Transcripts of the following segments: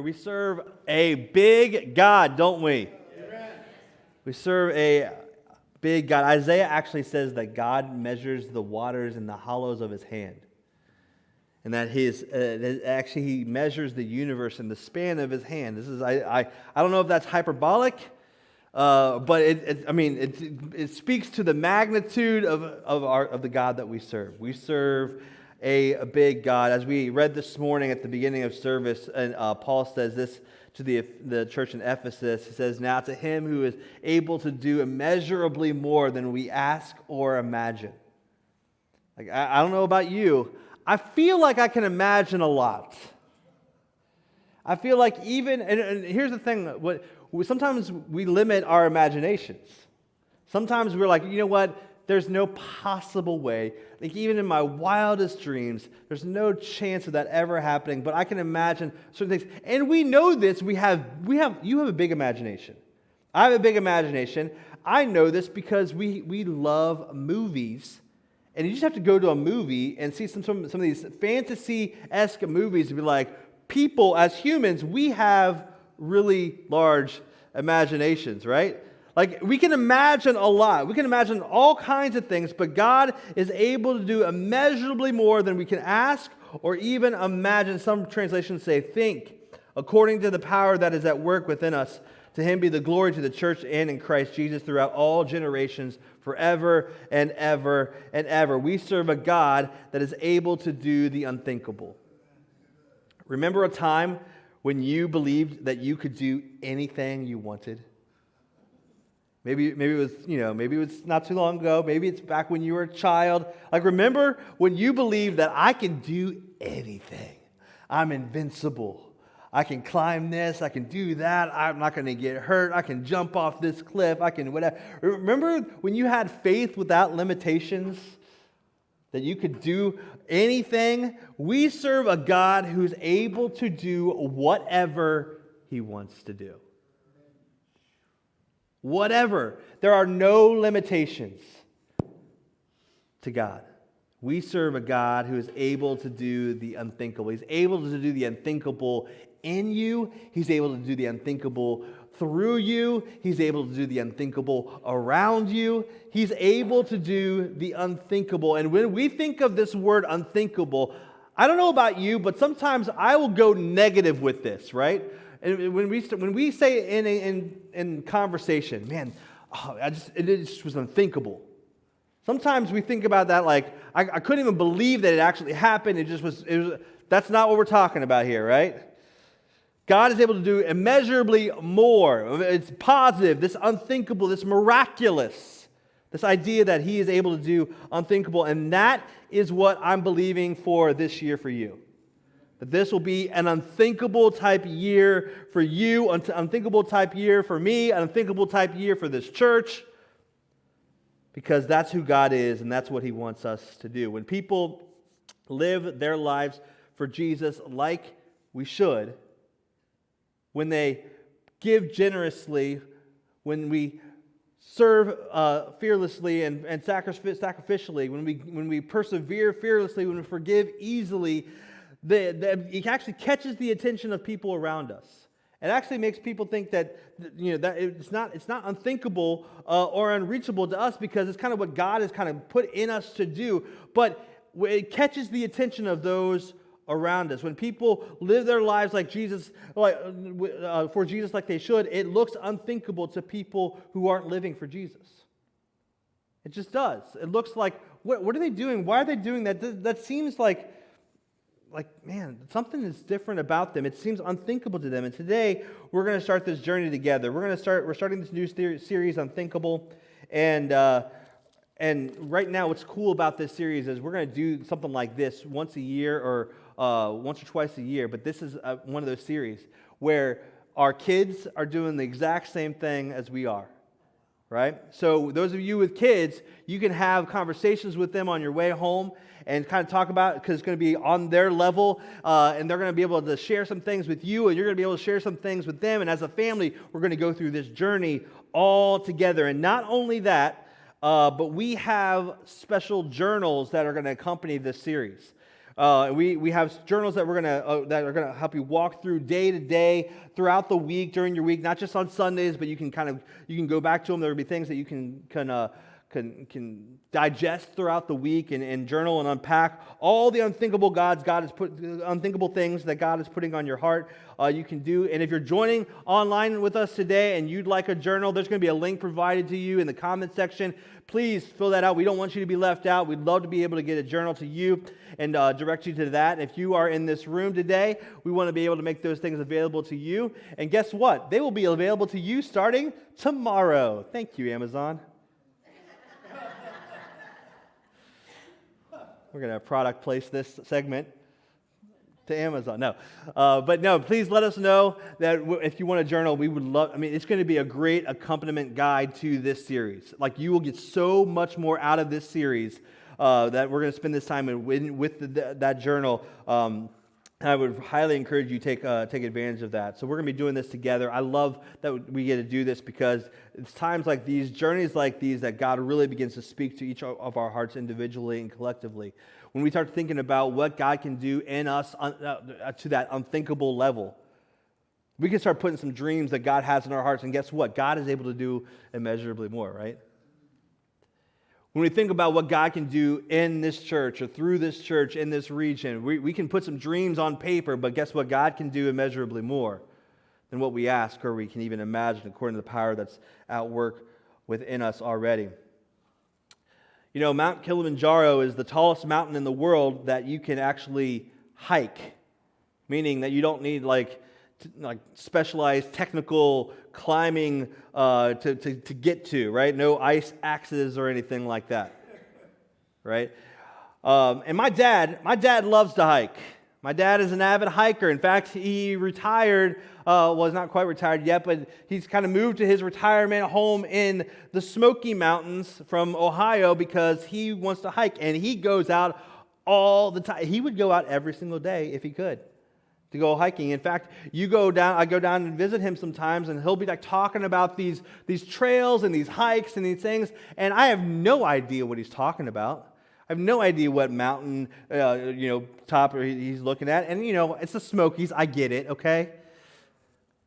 We serve a big God, don't we? Amen. We serve a big God. Isaiah actually says that God measures the waters in the hollows of his hand. And that he measures the universe in the span of his hand. This is I don't know if that's hyperbolic, but it speaks to the magnitude of the God that we serve. We serve a big God. As we read this morning at the beginning of service, and Paul says this to the church in Ephesus. He says, "Now to him who is able to do immeasurably more than we ask or imagine." Like I don't know about you, I feel like I can imagine a lot. I feel like and here's the thing: sometimes we limit our imaginations. Sometimes we're like, you know what? There's no possible way. Like even in my wildest dreams, there's no chance of that ever happening. But I can imagine certain things, and we know this. You have a big imagination. I have a big imagination. I know this because we love movies, and you just have to go to a movie and see some of these fantasy-esque movies and be like, people as humans, we have really large imaginations, right? Like, we can imagine a lot. We can imagine all kinds of things, but God is able to do immeasurably more than we can ask or even imagine. Some translations say, think, according to the power that is at work within us. To him be the glory to the church and in Christ Jesus throughout all generations, forever and ever and ever. We serve a God that is able to do the unthinkable. Remember a time when you believed that you could do anything you wanted? Maybe it was not too long ago. Maybe it's back when you were a child. Like, remember when you believed that I can do anything? I'm invincible. I can climb this. I can do that. I'm not going to get hurt. I can jump off this cliff. I can whatever. Remember when you had faith without limitations? That you could do anything? We serve a God who's able to do whatever he wants to do. Whatever. There are no limitations to God. We serve a God who is able to do the unthinkable. He's able to do the unthinkable in you. He's able to do the unthinkable through you. He's able to do the unthinkable around you. He's able to do the unthinkable. And when we think of this word unthinkable, I don't know about you, but sometimes I will go negative with this, right? And when we say in conversation, man, it just was unthinkable. Sometimes we think about that like, I couldn't even believe that it actually happened. It was. That's not what we're talking about here, right? God is able to do immeasurably more. It's positive, this unthinkable, this miraculous, this idea that he is able to do unthinkable. And that is what I'm believing for this year for you. That this will be an unthinkable type year for you, unthinkable type year for me, an unthinkable type year for this church, because that's who God is and that's what he wants us to do. When people live their lives for Jesus like we should, when they give generously, when we serve fearlessly and sacrificially, when we persevere fearlessly, when we forgive easily, it actually catches the attention of people around us. It actually makes people think that that it's not unthinkable or unreachable to us because it's kind of what God has kind of put in us to do. But it catches the attention of those around us. When people live their lives like Jesus, for Jesus like they should, it looks unthinkable to people who aren't living for Jesus. It just does. It looks like, what are they doing? Why are they doing that? That seems like, man, something is different about them. It seems unthinkable to them. And today, we're going to start this journey together. We're starting this new series, Unthinkable. And right now, what's cool about this series is we're going to do something like this once a year or once or twice a year. But this is one of those series where our kids are doing the exact same thing as we are. Right? So those of you with kids, you can have conversations with them on your way home and kind of talk about it because it's going to be on their level and they're going to be able to share some things with you and you're going to be able to share some things with them. And as a family, we're going to go through this journey all together. And not only that, but we have special journals that are going to accompany this series. We have journals that that are gonna help you walk through day to day throughout the week, during your week, not just on Sundays, but you can go back to them. There will be things that you can digest throughout the week and journal and unpack all the unthinkable unthinkable things that God is putting on your heart. You can do, and if you're joining online with us today and you'd like a journal, there's going to be a link provided to you in the comment section. Please fill that out. We don't want you to be left out. We'd love to be able to get a journal to you and direct you to that. If you are in this room today, we want to be able to make those things available to you. And guess what? They will be available to you starting tomorrow. Thank you, Amazon. We're going to product place this segment to Amazon. No. But no, please let us know that if you want a journal, we would love, it's going to be a great accompaniment guide to this series. Like, you will get so much more out of this series that we're going to spend this time with that journal. I would highly encourage you take advantage of that. So we're going to be doing this together. I love that we get to do this because it's times like these, journeys like these, that God really begins to speak to each of our hearts individually and collectively. When we start thinking about what God can do in us to that unthinkable level, we can start putting some dreams that God has in our hearts, and guess what? God is able to do immeasurably more, right? When we think about what God can do in this church or through this church in this region, we can put some dreams on paper, but guess what? God can do immeasurably more than what we ask or we can even imagine, according to the power that's at work within us already. You know, Mount Kilimanjaro is the tallest mountain in the world that you can actually hike, meaning that you don't need like specialized technical climbing to get to, right? No ice axes or anything like that, right? And my dad loves to hike. My dad is an avid hiker. In fact, he retired, he's not quite retired yet, but he's kind of moved to his retirement home in the Smoky Mountains from Ohio because he wants to hike, and he goes out all the time. He would go out every single day if he could to go hiking. In fact, I go down and visit him sometimes, and he'll be like talking about these trails and these hikes and these things, and I have no idea what he's talking about. I have no idea what mountain, top he's looking at, and it's the Smokies. I get it, okay,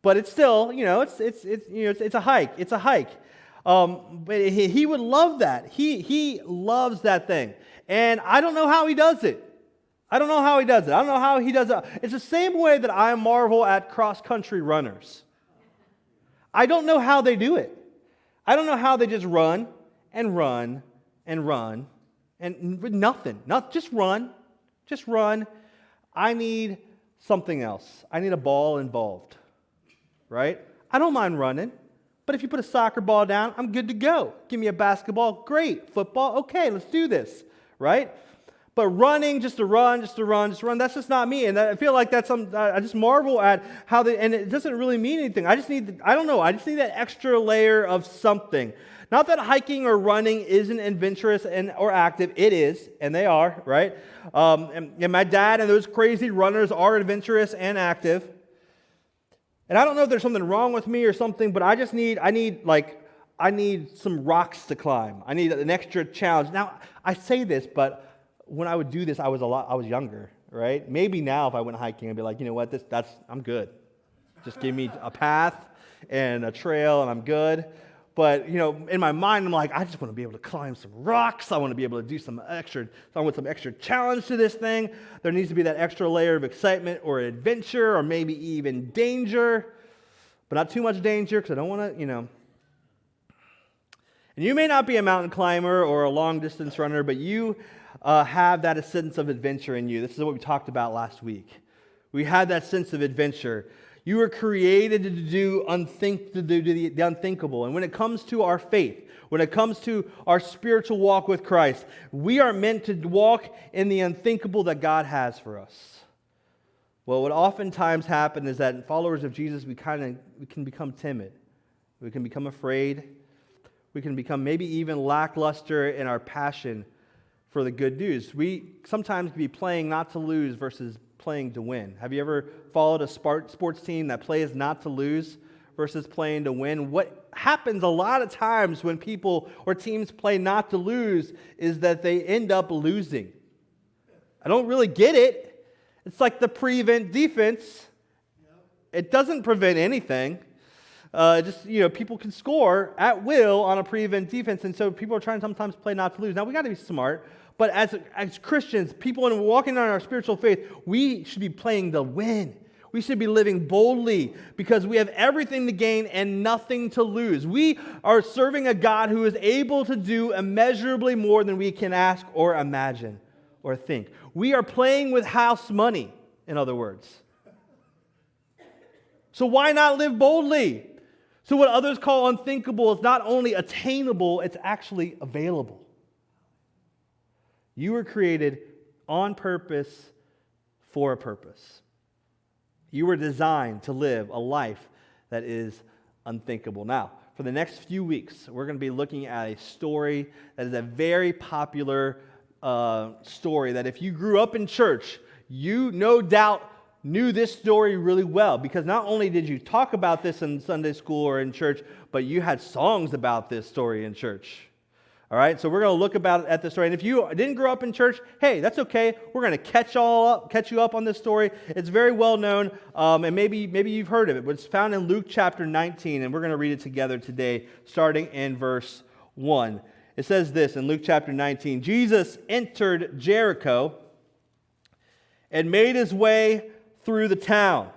but it's still, it's a hike. It's a hike. But he would love that. He loves that thing, and I don't know how he does it. I don't know how he does it. It's the same way that I marvel at cross-country runners. I don't know how they do it. I don't know how they just run and run and run and nothing. Just run. I need something else. I need a ball involved, right? I don't mind running, but if you put a soccer ball down, I'm good to go. Give me a basketball, great. Football, okay, let's do this, right? But running just to run, that's just not me. And I feel like that's I just marvel at how and it doesn't really mean anything. I just need that extra layer of something. Not that hiking or running isn't adventurous or active. It is, and they are, right? And my dad and those crazy runners are adventurous and active. And I don't know if there's something wrong with me or something, but I need some rocks to climb. I need an extra challenge. Now, I say this, but when I would do this, I was younger, right? Maybe now if I went hiking, I'd be like, you know what, I'm good. Just give me a path and a trail, and I'm good. But, in my mind, I'm like, I just want to be able to climb some rocks. I want to be able to do I want some extra challenge to this thing. There needs to be that extra layer of excitement or adventure or maybe even danger, but not too much danger because I don't want to, And you may not be a mountain climber or a long-distance runner, but you have that sense of adventure in you. This is what we talked about last week. We had that sense of adventure. You were created to do the unthinkable. And when it comes to our faith, when it comes to our spiritual walk with Christ, we are meant to walk in the unthinkable that God has for us. Well, what oftentimes happens is that followers of Jesus, we can become timid. We can become afraid. We can become maybe even lackluster in our passion for the good news. We sometimes can be playing not to lose versus playing to win. Have you ever followed a sports team that plays not to lose versus playing to win? What happens a lot of times when people or teams play not to lose is that they end up losing. I don't really get it. It's like the prevent defense. It doesn't prevent anything. People can score at will on a prevent defense, and so people are trying to sometimes play not to lose. Now, we got to be smart, but as Christians, people in walking on our spiritual faith, we should be playing to win. We should be living boldly because we have everything to gain and nothing to lose. We are serving a God who is able to do immeasurably more than we can ask or imagine or think. We are playing with house money, in other words. So why not live boldly? So what others call unthinkable is not only attainable, it's actually available. You were created on purpose for a purpose. You were designed to live a life that is unthinkable. Now, for the next few weeks, we're going to be looking at a story that is a very popular story that if you grew up in church, you no doubt knew this story really well, because not only did you talk about this in Sunday school or in church, but you had songs about this story in church. All right, so we're going to look at this story. And if you didn't grow up in church, hey, that's okay. We're going to catch you up on this story. It's very well known, and maybe you've heard of it. But it's found in Luke chapter 19, and we're going to read it together today, starting in verse 1. It says this in Luke chapter 19: Jesus entered Jericho and made his way through the town.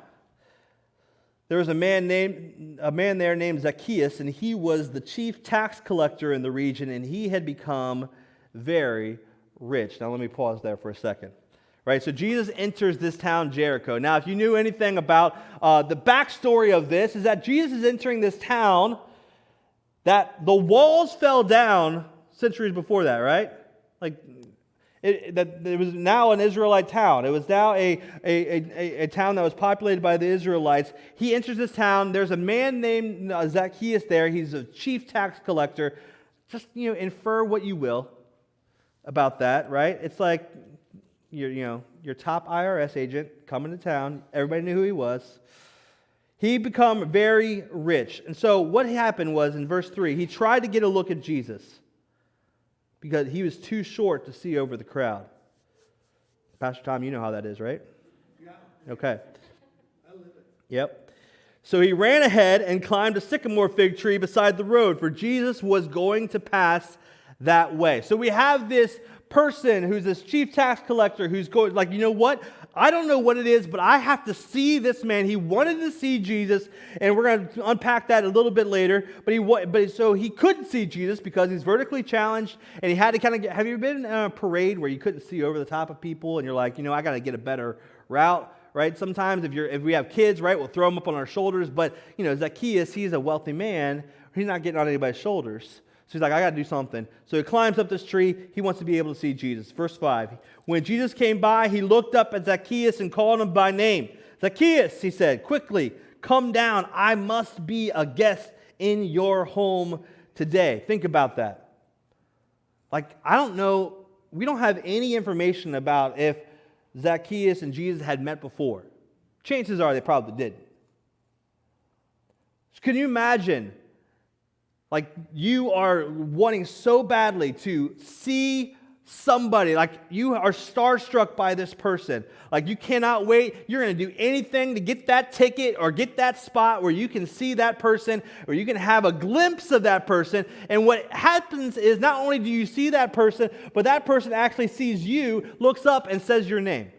There was a man there named Zacchaeus, and he was the chief tax collector in the region, and he had become very rich. Now let me pause there for a second. Right, so Jesus enters this town, Jericho. Now, if you knew anything about the backstory of this, is that Jesus is entering this town that the walls fell down centuries before that, right? Like, it was now an Israelite town. It was now a town that was populated by the Israelites. He enters this town. There's a man named Zacchaeus there. He's a chief tax collector. Just, infer what you will about that, right? It's like, your top IRS agent coming to town. Everybody knew who he was. He became very rich. And so what happened was, in verse 3, he tried to get a look at Jesus, because he was too short to see over the crowd. Pastor Tom, you know how that is, right? Yeah. Okay. I live it. Yep. So he ran ahead and climbed a sycamore fig tree beside the road, for Jesus was going to pass that way. So we have this person who's this chief tax collector who's going, like, you know what? I don't know what it is, but I have to see this man. He wanted to see Jesus, and we're going to unpack that a little bit later. So he couldn't see Jesus because he's vertically challenged, and he had to kind of have you been in a parade where you couldn't see over the top of people, and you're like, I got to get a better route, right? Sometimes if we have kids, right, we'll throw them up on our shoulders, but Zacchaeus, he's a wealthy man. He's not getting on anybody's shoulders. So he's like, I got to do something. So he climbs up this tree. He wants to be able to see Jesus. Verse 5. When Jesus came by, he looked up at Zacchaeus and called him by name. Zacchaeus, he said, quickly, come down. I must be a guest in your home today. Think about that. Like, I don't know. We don't have any information about if Zacchaeus and Jesus had met before. Chances are they probably didn't. Can you imagine? Like, you are wanting so badly to see somebody, like you are starstruck by this person. Like, you cannot wait. You're going to do anything to get that ticket or get that spot where you can see that person, or you can have a glimpse of that person. And what happens is not only do you see that person, but that person actually sees you, looks up, and says your name.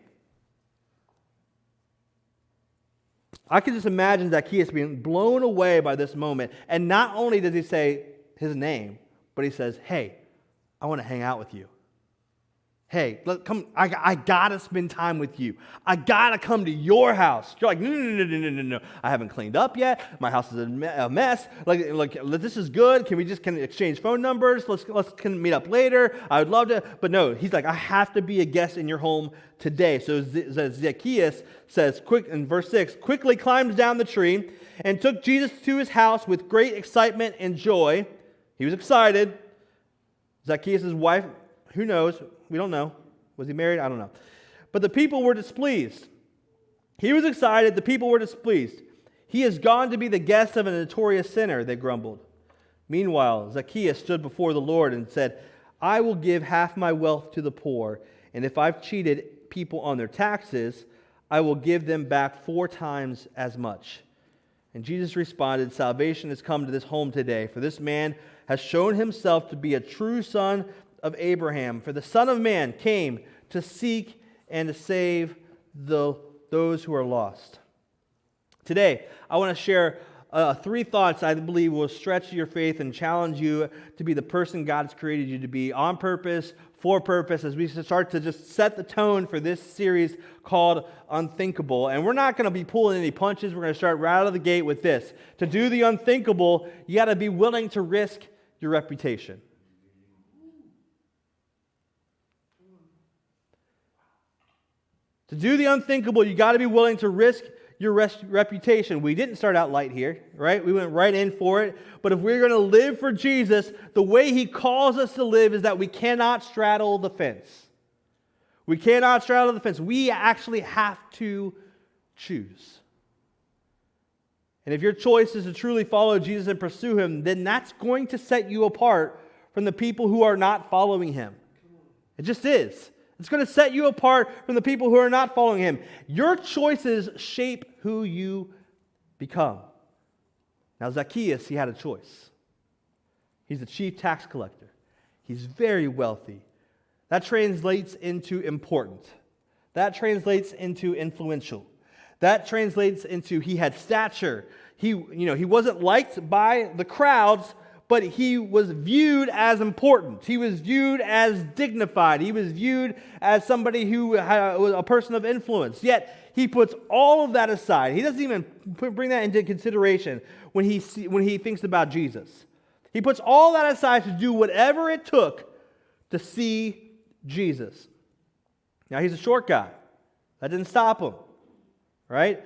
I can just imagine Zacchaeus being blown away by this moment. And not only does he say his name, but he says, hey, I want to hang out with you. Hey, come! I gotta spend time with you. I gotta come to your house. You're like, no. I haven't cleaned up yet. My house is a mess. Like, this is good. Can we exchange phone numbers? Let's meet up later. I would love to, but no. He's like, I have to be a guest in your home today. So Zacchaeus says, quick in verse 6, quickly climbed down the tree and took Jesus to his house with great excitement and joy. He was excited. Zacchaeus' wife, who knows? We don't know. Was he married? I don't know. But the people were displeased. He was excited. The people were displeased. He has gone to be the guest of a notorious sinner, they grumbled. Meanwhile, Zacchaeus stood before the Lord and said, I will give half my wealth to the poor, and if I've cheated people on their taxes, I will give them back 4 times as much." And Jesus responded, "Salvation has come to this home today, for this man has shown himself to be a true son of Abraham. For the Son of Man came to seek and to save those who are lost." Today, I want to share 3 thoughts I believe will stretch your faith and challenge you to be the person God's created you to be on purpose, for purpose, as we start to just set the tone for this series called Unthinkable. And we're not going to be pulling any punches. We're going to start right out of the gate with this. To do the unthinkable, you got to be willing to risk your reputation. To do the unthinkable, you got to be willing to risk your reputation. We didn't start out light here, right? We went right in for it. But if we're going to live for Jesus, the way He calls us to live is that we cannot straddle the fence. We cannot straddle the fence. We actually have to choose. And if your choice is to truly follow Jesus and pursue Him, then that's going to set you apart from the people who are not following Him. It just is. It's going to set you apart from the people who are not following Him. Your choices shape who you become. Now, Zacchaeus, he had a choice. He's the chief tax collector. He's very wealthy. That translates into important. That translates into influential. That translates into he had stature. He wasn't liked by the crowds, but he was viewed as important. He was viewed as dignified. He was viewed as somebody who was a person of influence. Yet he puts all of that aside. He doesn't even bring that into consideration when he thinks about Jesus. He puts all that aside to do whatever it took to see Jesus. Now, he's a short guy. That didn't stop him, right?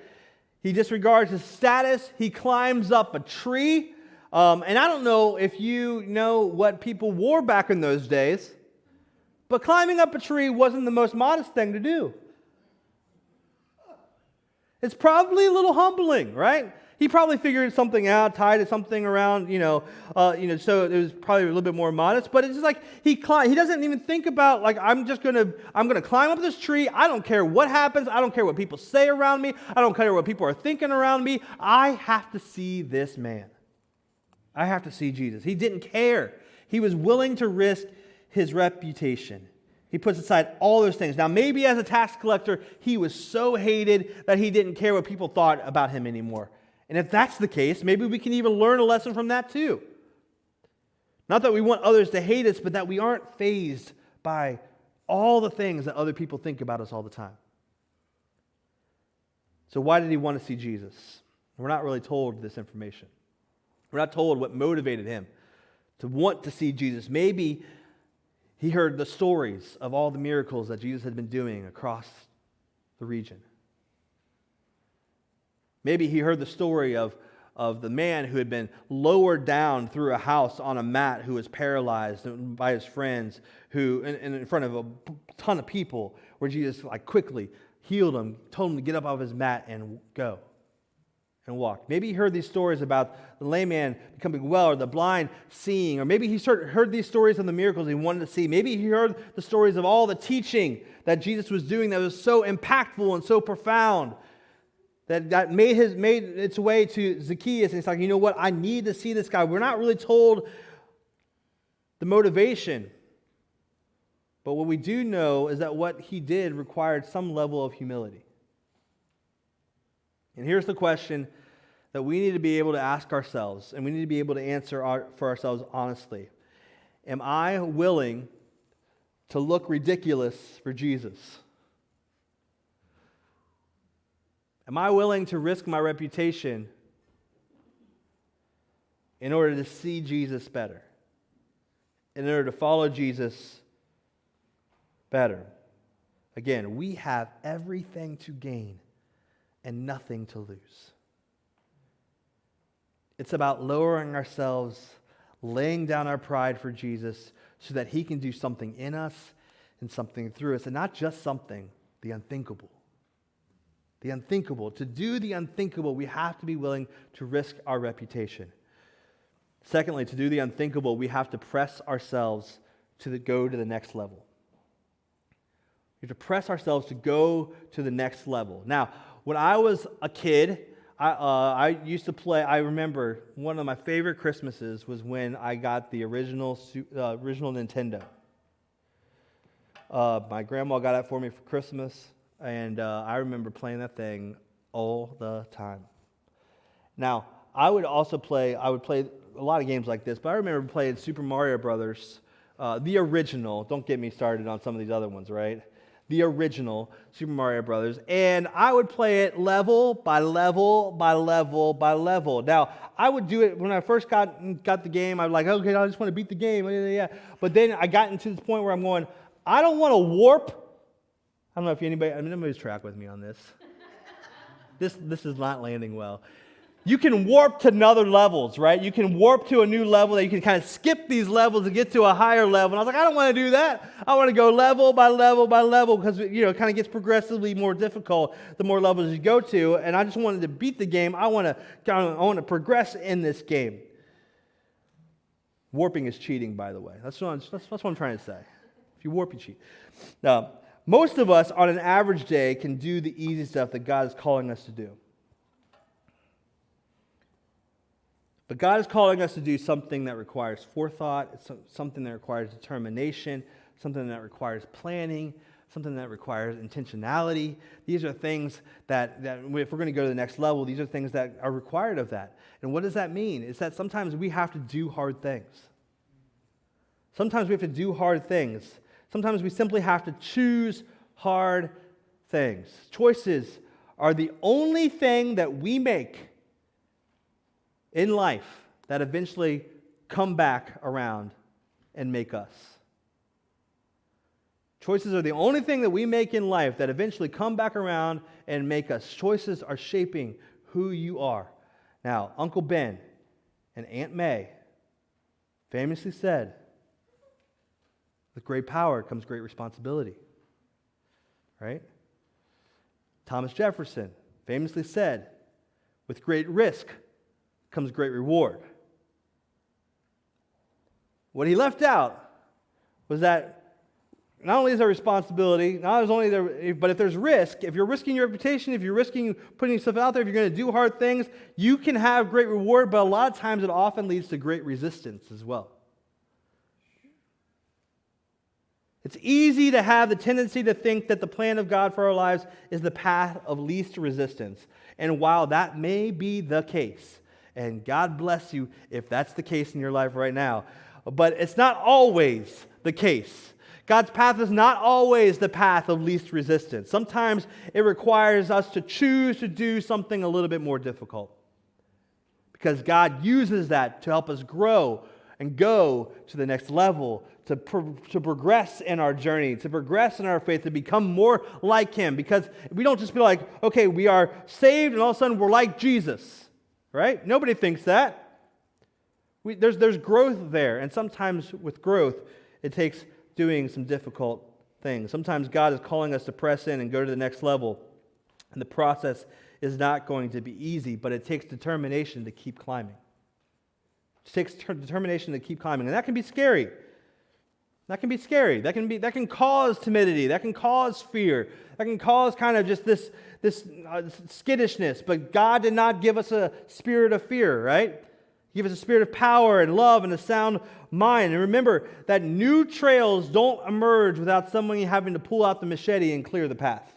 He disregards his status. He climbs up a tree. And I don't know if you know what people wore back in those days, but climbing up a tree wasn't the most modest thing to do. It's probably a little humbling, right? He probably figured something out, tied something around, so it was probably a little bit more modest. But it's just like he doesn't even think about like I'm gonna climb up this tree. I don't care what happens. I don't care what people say around me. I don't care what people are thinking around me. I have to see this man. I have to see Jesus. He didn't care. He was willing to risk his reputation. He puts aside all those things. Now, maybe as a tax collector, he was so hated that he didn't care what people thought about him anymore. And if that's the case, maybe we can even learn a lesson from that too. Not that we want others to hate us, but that we aren't fazed by all the things that other people think about us all the time. So why did he want to see Jesus? We're not really told this information. We're not told what motivated him to want to see Jesus. Maybe he heard the stories of all the miracles that Jesus had been doing across the region. Maybe he heard the story of the man who had been lowered down through a house on a mat, who was paralyzed by his friends, who in front of a ton of people, where Jesus quickly healed him, told him to get up off his mat and go. And walked. Maybe he heard these stories about the lame man becoming well, or the blind seeing, or maybe he heard these stories of the miracles he wanted to see. Maybe he heard the stories of all the teaching that Jesus was doing that was so impactful and so profound that made its way to Zacchaeus. And he's like, you know what? I need to see this guy. We're not really told the motivation, but what we do know is that what he did required some level of humility. And here's the question that we need to be able to ask ourselves, and we need to be able to answer for ourselves honestly. Am I willing to look ridiculous for Jesus? Am I willing to risk my reputation in order to see Jesus better? In order to follow Jesus better? Again, we have everything to gain and nothing to lose. It's about lowering ourselves, laying down our pride for Jesus so that He can do something in us and something through us, and not just something, the unthinkable. The unthinkable. To do the unthinkable, we have to be willing to risk our reputation. Secondly, to do the unthinkable, we have to press ourselves to go to the next level. We have to press ourselves to go to the next level. Now, when I was a kid, I used to play. I remember one of my favorite Christmases was when I got the original Nintendo. My grandma got it for me for Christmas, and I remember playing that thing all the time. Now, I would play a lot of games like this, but I remember playing Super Mario Brothers, the original. Don't get me started on some of these other ones, right? The original Super Mario Brothers, and I would play it level by level by level by level. Now, I would do it when I first got the game. I'm like, okay, I just want to beat the game. Yeah. But then I got into this point where I'm going, I don't want to warp. I don't know if anybody's track with me on this. This is not landing well. You can warp to other levels, right? You can warp to a new level that you can kind of skip these levels and get to a higher level. And I was like, I don't want to do that. I want to go level by level by level because it kind of gets progressively more difficult the more levels you go to. And I just wanted to beat the game. I want to progress in this game. Warping is cheating, by the way. That's what I'm trying to say. If you warp, you cheat. Now, most of us on an average day can do the easy stuff that God is calling us to do. But God is calling us to do something that requires forethought, it's something that requires determination, something that requires planning, something that requires intentionality. These are things that if we're going to go to the next level, these are things that are required of that. And what does that mean? It's that sometimes we have to do hard things. Sometimes we have to do hard things. Sometimes we simply have to choose hard things. Choices are the only thing that we make in life that eventually come back around and make us. Choices are the only thing that we make in life that eventually come back around and make us. Choices are shaping who you are. Now, Uncle Ben and Aunt May famously said, with great power comes great responsibility. Right? Thomas Jefferson famously said, with great risk comes great reward. What he left out was that not only is there responsibility, but if there's risk, if you're risking your reputation, if you're risking putting yourself out there, if you're going to do hard things, you can have great reward, but a lot of times it often leads to great resistance as well. It's easy to have the tendency to think that the plan of God for our lives is the path of least resistance. And while that may be the case, and God bless you if that's the case in your life right now, but it's not always the case. God's path is not always the path of least resistance. Sometimes it requires us to choose to do something a little bit more difficult, because God uses that to help us grow and go to the next level, to progress in our journey, to progress in our faith, to become more like Him. Because we don't just be like, okay, we are saved and all of a sudden we're like Jesus, right? Nobody thinks that. There's growth there, and sometimes with growth, it takes doing some difficult things. Sometimes God is calling us to press in and go to the next level, and the process is not going to be easy, but it takes determination to keep climbing. It takes determination to keep climbing, and that can be scary. That can be scary. That can cause timidity. That can cause fear. That can cause kind of just this skittishness. But God did not give us a spirit of fear, right? He gave us a spirit of power and love and a sound mind. And remember that new trails don't emerge without someone having to pull out the machete and clear the path.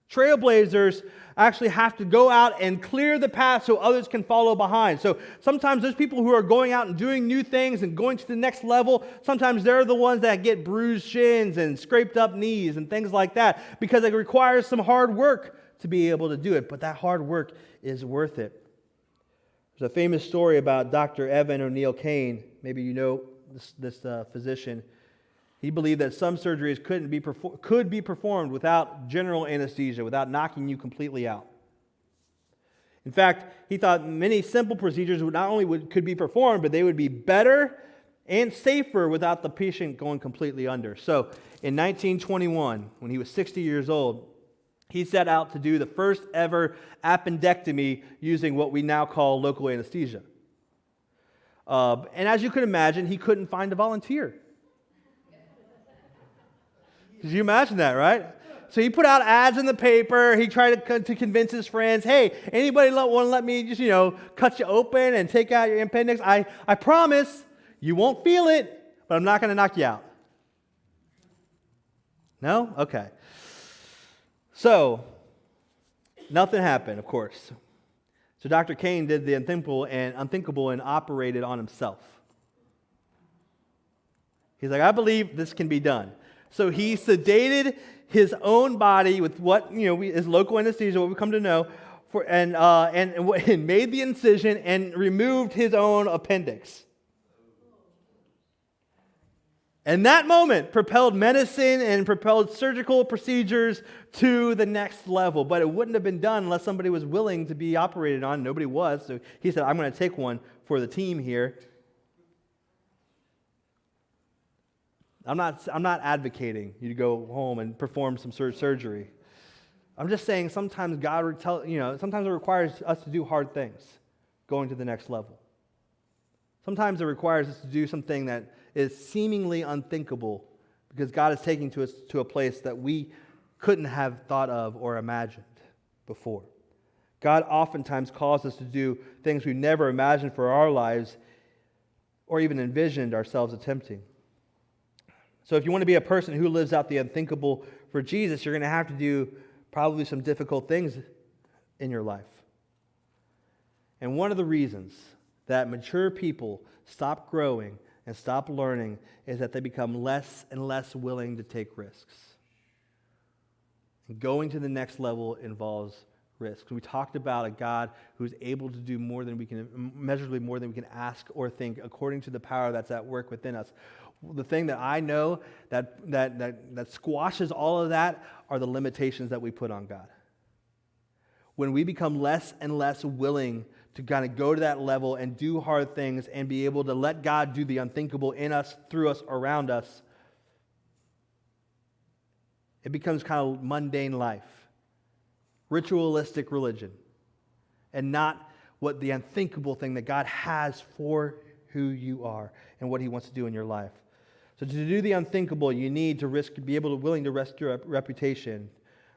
Trailblazers actually have to go out and clear the path so others can follow behind. So sometimes those people who are going out and doing new things and going to the next level, sometimes they're the ones that get bruised shins and scraped up knees and things like that, because it requires some hard work to be able to do it. But that hard work is worth it. There's a famous story about Dr. Evan O'Neill Kane. Maybe you know this physician. He believed that some surgeries could be performed without general anesthesia, without knocking you completely out. In fact, he thought many simple procedures could be performed, but they would be better and safer without the patient going completely under. So, in 1921, when he was 60 years old, he set out to do the first ever appendectomy using what we now call local anesthesia. And as you can imagine, he couldn't find a volunteer. Did you imagine that, right? So he put out ads in the paper. He tried to convince his friends, hey, anybody want to let me just, cut you open and take out your appendix? I promise you won't feel it, but I'm not going to knock you out. No? Okay. So, nothing happened, of course. So Dr. Kane did the unthinkable and operated on himself. He's like, I believe this can be done. So he sedated his own body with what is local anesthesia, what we come to know, and made the incision and removed his own appendix. And that moment propelled medicine and propelled surgical procedures to the next level. But it wouldn't have been done unless somebody was willing to be operated on. Nobody was. So he said, I'm going to take one for the team here. I'm not advocating you to go home and perform some surgery. I'm just saying sometimes sometimes it requires us to do hard things, going to the next level. Sometimes it requires us to do something that is seemingly unthinkable because God is taking us to a place that we couldn't have thought of or imagined before. God oftentimes calls us to do things we never imagined for our lives or even envisioned ourselves attempting. So if you want to be a person who lives out the unthinkable for Jesus, you're going to have to do probably some difficult things in your life. And one of the reasons that mature people stop growing and stop learning is that they become less and less willing to take risks. And going to the next level involves risk. We talked about a God who's able to do immeasurably more than we can ask or think, according to the power that's at work within us. The thing that I know that squashes all of that are the limitations that we put on God. When we become less and less willing to kind of go to that level and do hard things and be able to let God do the unthinkable in us, through us, around us, it becomes kind of mundane life, ritualistic religion, and not what the unthinkable thing that God has for who you are and what He wants to do in your life. So to do the unthinkable, you need to willing to risk your reputation.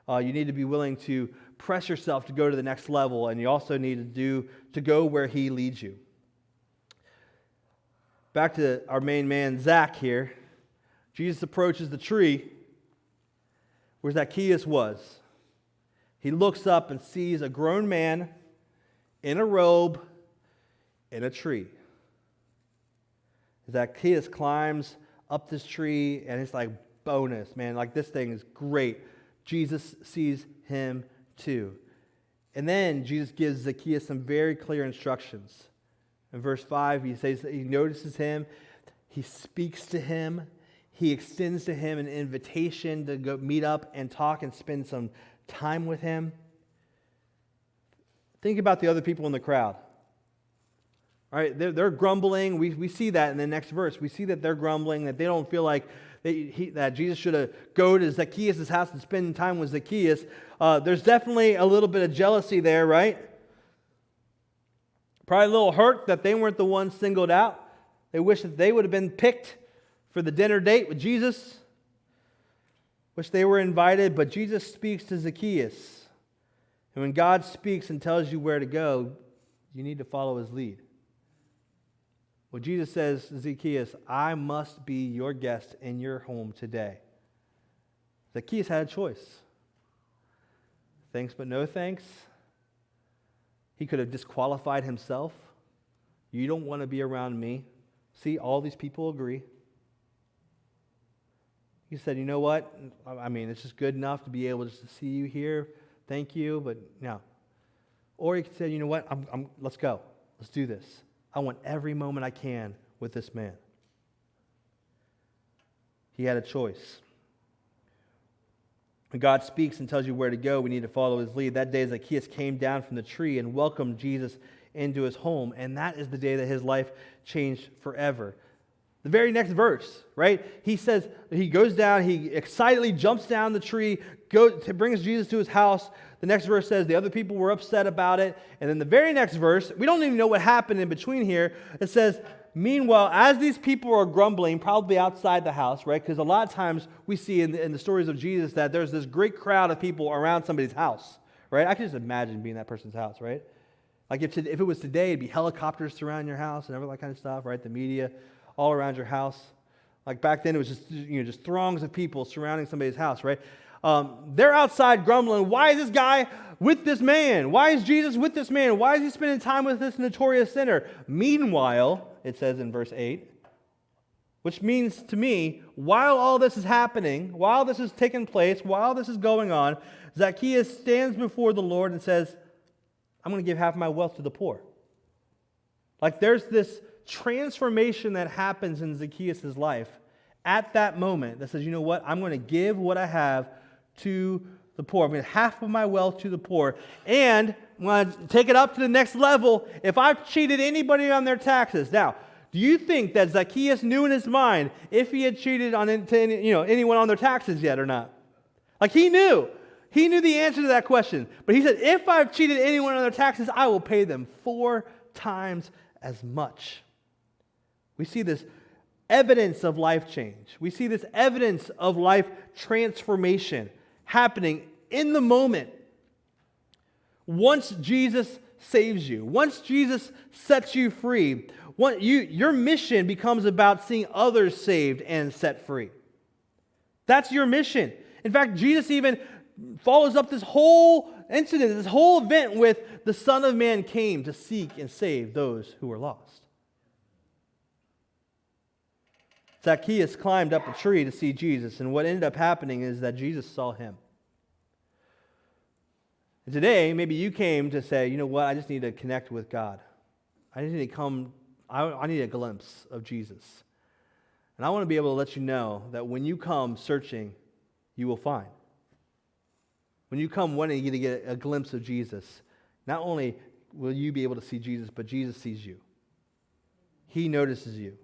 You need to be willing to press yourself to go to the next level, and you also need to go where He leads you. Back to our main man, Zach here. Jesus approaches the tree where Zacchaeus was. He looks up and sees a grown man in a robe in a tree. Zacchaeus climbs up this tree, and it's like bonus, man. Like, this thing is great. Jesus sees him too. And then Jesus gives Zacchaeus some very clear instructions. In verse 5, he says that he notices him, he speaks to him, he extends to him an invitation to go meet up and talk and spend some time with him. Think about the other people in the crowd. All right, they're grumbling. We see that in the next verse. We see that they're grumbling, that they don't feel like that Jesus should go to Zacchaeus' house and spend time with Zacchaeus. There's definitely a little bit of jealousy there, right? Probably a little hurt that they weren't the ones singled out. They wish that they would have been picked for the dinner date with Jesus. Wish they were invited, but Jesus speaks to Zacchaeus. And when God speaks and tells you where to go, you need to follow His lead. Well, Jesus says to Zacchaeus, I must be your guest in your home today. Zacchaeus had a choice. Thanks but no thanks. He could have disqualified himself. You don't want to be around me. See, all these people agree. He said, you know what? I mean, it's just good enough to be able just to see you here. Thank you, but no. Or he could say, you know what? Let's go. Let's do this. I want every moment I can with this man. He had a choice. When God speaks and tells you where to go, we need to follow His lead. That day, Zacchaeus came down from the tree and welcomed Jesus into his home, and that is the day that his life changed forever. The very next verse, right? He says, he goes down, he excitedly jumps down the tree, brings Jesus to his house. The next verse says the other people were upset about it. And then the very next verse, we don't even know what happened in between here. It says Meanwhile, as these people are grumbling, probably outside the house, right? Because a lot of times we see in the stories of Jesus that there's this great crowd of people around somebody's house, right? I can just imagine being that person's house, right? Like if it was today, it'd be helicopters surrounding your house and everything that kind of stuff, right? The media all around your house. Like back then, it was just throngs of people surrounding somebody's house, right? They're outside grumbling, why is this guy with this man? Why is Jesus with this man? Why is he spending time with this notorious sinner? Meanwhile, it says in verse 8, which means to me, while all this is happening, while this is taking place, while this is going on, Zacchaeus stands before the Lord and says, I'm going to give half my wealth to the poor. Like there's this transformation that happens in Zacchaeus' life at that moment that says, you know what, I'm going to give what I have to the poor. I'm going to half of my wealth to the poor. And I'm going to take it up to the next level if I've cheated anybody on their taxes. Now, do you think that Zacchaeus knew in his mind if he had cheated on anyone on their taxes yet or not? Like he knew. He knew the answer to that question. But he said, if I've cheated anyone on their taxes, I will pay them 4 times as much. We see this evidence of life change. We see this evidence of life transformation happening in the moment. Once Jesus saves you, once Jesus sets you free, your mission becomes about seeing others saved and set free. That's your mission. In fact, Jesus even follows up this whole incident, this whole event with the Son of Man came to seek and save those who were lost. Zacchaeus climbed up a tree to see Jesus, and what ended up happening is that Jesus saw him. And today, maybe you came to say, you know what, I just need to connect with God. I need a glimpse of Jesus. And I want to be able to let you know that when you come searching, you will find. When you come wanting to get a glimpse of Jesus, not only will you be able to see Jesus, but Jesus sees you. He notices you.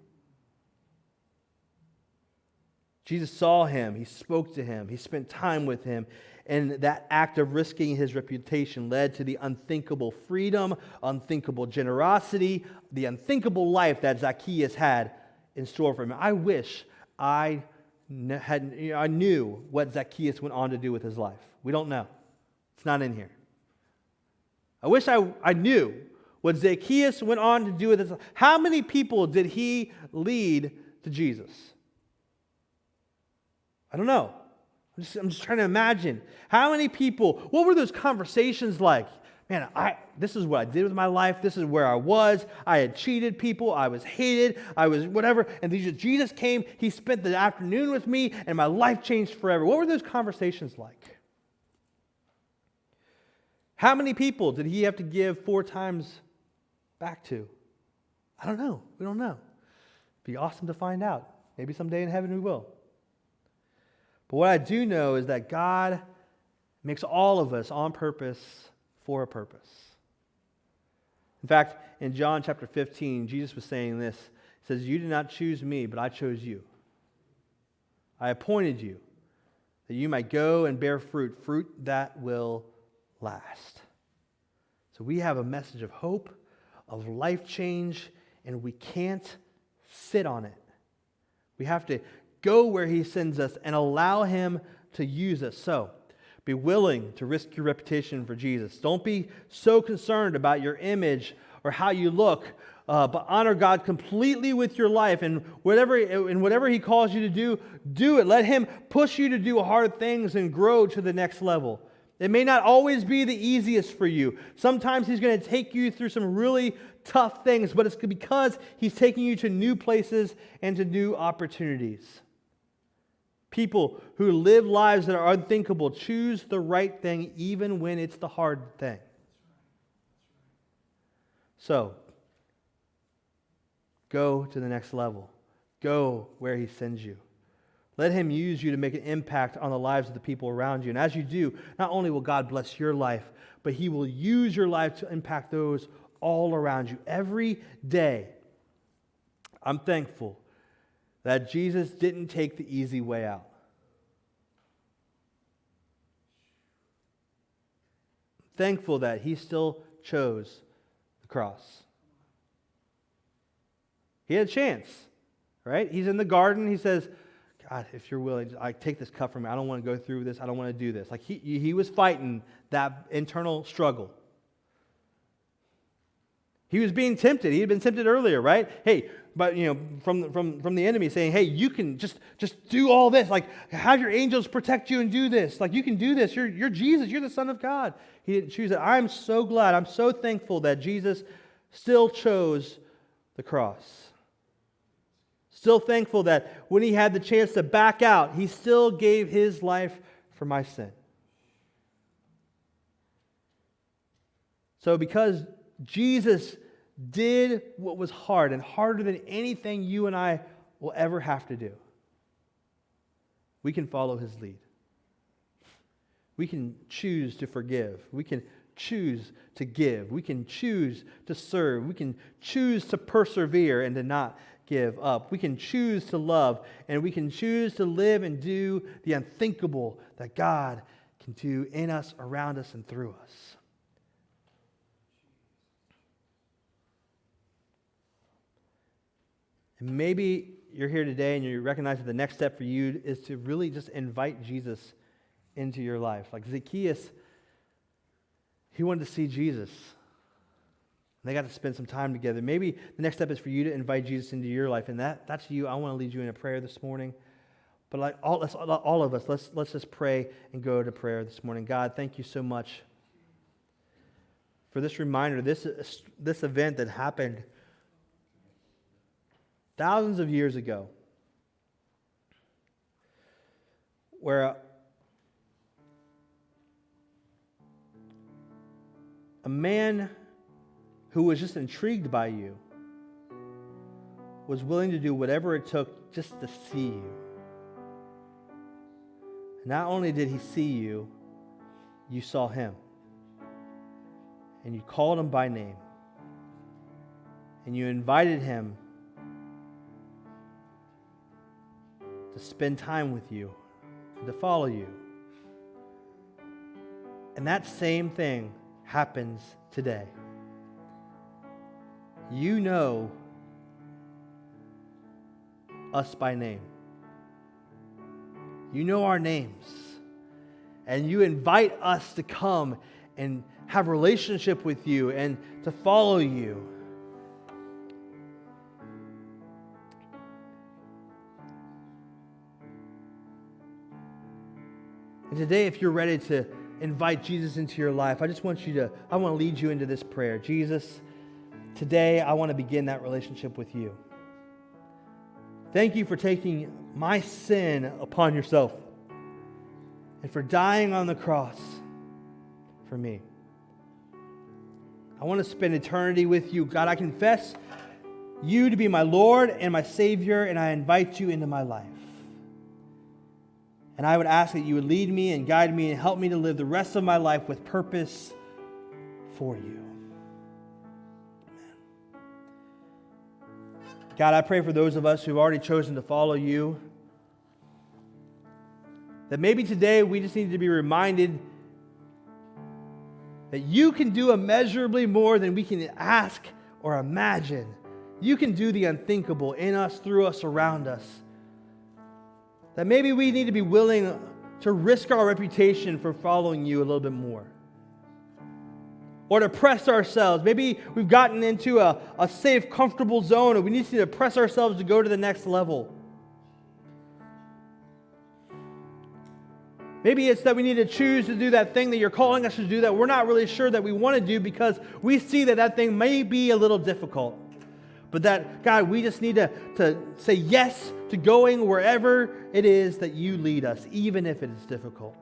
Jesus saw him, he spoke to him, he spent time with him, and that act of risking his reputation led to the unthinkable freedom, unthinkable generosity, the unthinkable life that Zacchaeus had in store for him. I wish I knew what Zacchaeus went on to do with his life. We don't know. It's not in here. I wish I knew what Zacchaeus went on to do with his life. How many people did he lead to Jesus? I don't know. I'm just trying to imagine. How many people, what were those conversations like? Man, this is what I did with my life. This is where I was. I had cheated people. I was hated. I was whatever. And Jesus came. He spent the afternoon with me, and my life changed forever. What were those conversations like? How many people did he have to give 4 times back to? I don't know. We don't know. It'd be awesome to find out. Maybe someday in heaven we will. But what I do know is that God makes all of us on purpose for a purpose. In fact, in John chapter 15, Jesus was saying this. He says, you did not choose me, but I chose you. I appointed you that you might go and bear fruit that will last. So we have a message of hope, of life change, and we can't sit on it. We have to go where he sends us and allow him to use us. So, be willing to risk your reputation for Jesus. Don't be so concerned about your image or how you look, but honor God completely with your life. And whatever he calls you to do it. Let him push you to do hard things and grow to the next level. It may not always be the easiest for you. Sometimes he's going to take you through some really tough things, but it's because he's taking you to new places and to new opportunities. People who live lives that are unthinkable choose the right thing even when it's the hard thing. So, go to the next level. Go where he sends you. Let him use you to make an impact on the lives of the people around you. And as you do, not only will God bless your life, but he will use your life to impact those all around you. Every day, I'm thankful that Jesus didn't take the easy way out. I'm thankful that he still chose the cross. He had a chance, right? He's in the garden. He says, God, if you're willing, I take this cup from me. I don't want to go through this. I don't want to do this. Like he was fighting that internal struggle. He was being tempted. He had been tempted earlier, right? Hey, but from the enemy saying, hey, you can just do all this. Like, have your angels protect you and do this. Like, you can do this. You're Jesus. You're the Son of God. He didn't choose it. I'm so glad. I'm so thankful that Jesus still chose the cross. Still thankful that when he had the chance to back out, he still gave his life for my sin. So because Jesus did what was hard and harder than anything you and I will ever have to do, we can follow his lead. We can choose to forgive. We can choose to give. We can choose to serve. We can choose to persevere and to not give up. We can choose to love, and we can choose to live and do the unthinkable that God can do in us, around us, and through us. And maybe you're here today and you recognize that the next step for you is to really just invite Jesus into your life. Like Zacchaeus, he wanted to see Jesus. They got to spend some time together. Maybe the next step is for you to invite Jesus into your life, and that's you. I want to lead you in a prayer this morning. But like all of us, let's just pray and go to prayer this morning. God, thank you so much for this reminder, this event that happened thousands of years ago, where a man who was just intrigued by you was willing to do whatever it took just to see you. Not only did he see you, you saw him. And you called him by name. And you invited him to spend time with you, to follow you. And that same thing happens today. You know us by name. You know our names. And you invite us to come and have a relationship with you and to follow you. And today, if you're ready to invite Jesus into your life, I want to lead you into this prayer. Jesus, today I want to begin that relationship with you. Thank you for taking my sin upon yourself and for dying on the cross for me. I want to spend eternity with you. God, I confess you to be my Lord and my Savior, and I invite you into my life. And I would ask that you would lead me and guide me and help me to live the rest of my life with purpose for you. Amen. God, I pray for those of us who've already chosen to follow you, that maybe today we just need to be reminded that you can do immeasurably more than we can ask or imagine. You can do the unthinkable in us, through us, around us. That maybe we need to be willing to risk our reputation for following you a little bit more. Or to press ourselves. Maybe we've gotten into a safe, comfortable zone, and we need to press ourselves to go to the next level. Maybe it's that we need to choose to do that thing that you're calling us to do that we're not really sure that we want to do because we see that thing may be a little difficult. But that, God, we just need to say yes to going wherever it is that you lead us, even if it is difficult.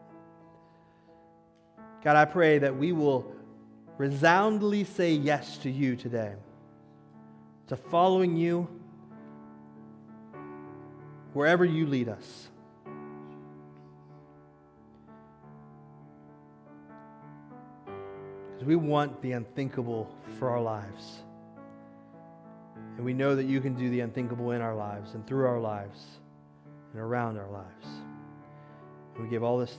God, I pray that we will resoundingly say yes to you today, to following you wherever you lead us. Because we want the unthinkable for our lives. And we know that you can do the unthinkable in our lives and through our lives and around our lives. And we give all this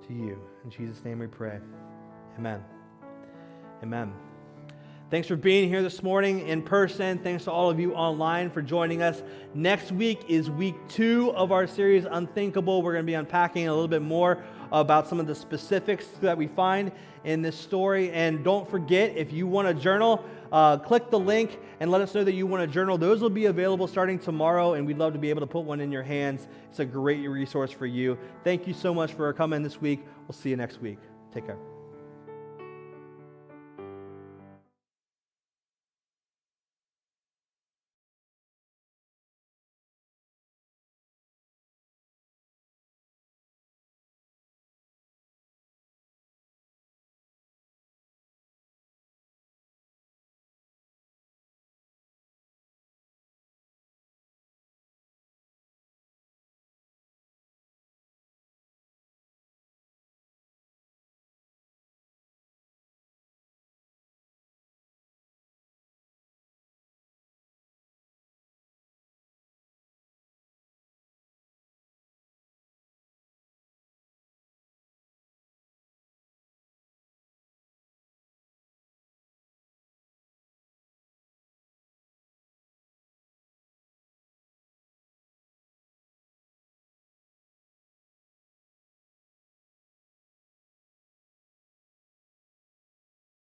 to you. In Jesus' name we pray. Amen. Amen. Thanks for being here this morning in person. Thanks to all of you online for joining us. Next week is week 2 of our series, Unthinkable. We're going to be unpacking a little bit more about some of the specifics that we find in this story. And don't forget, if you want to journal, click the link and let us know that you want to journal. Those will be available starting tomorrow, and we'd love to be able to put one in your hands. It's a great resource for you. Thank you so much for coming this week. We'll see you next week. Take care.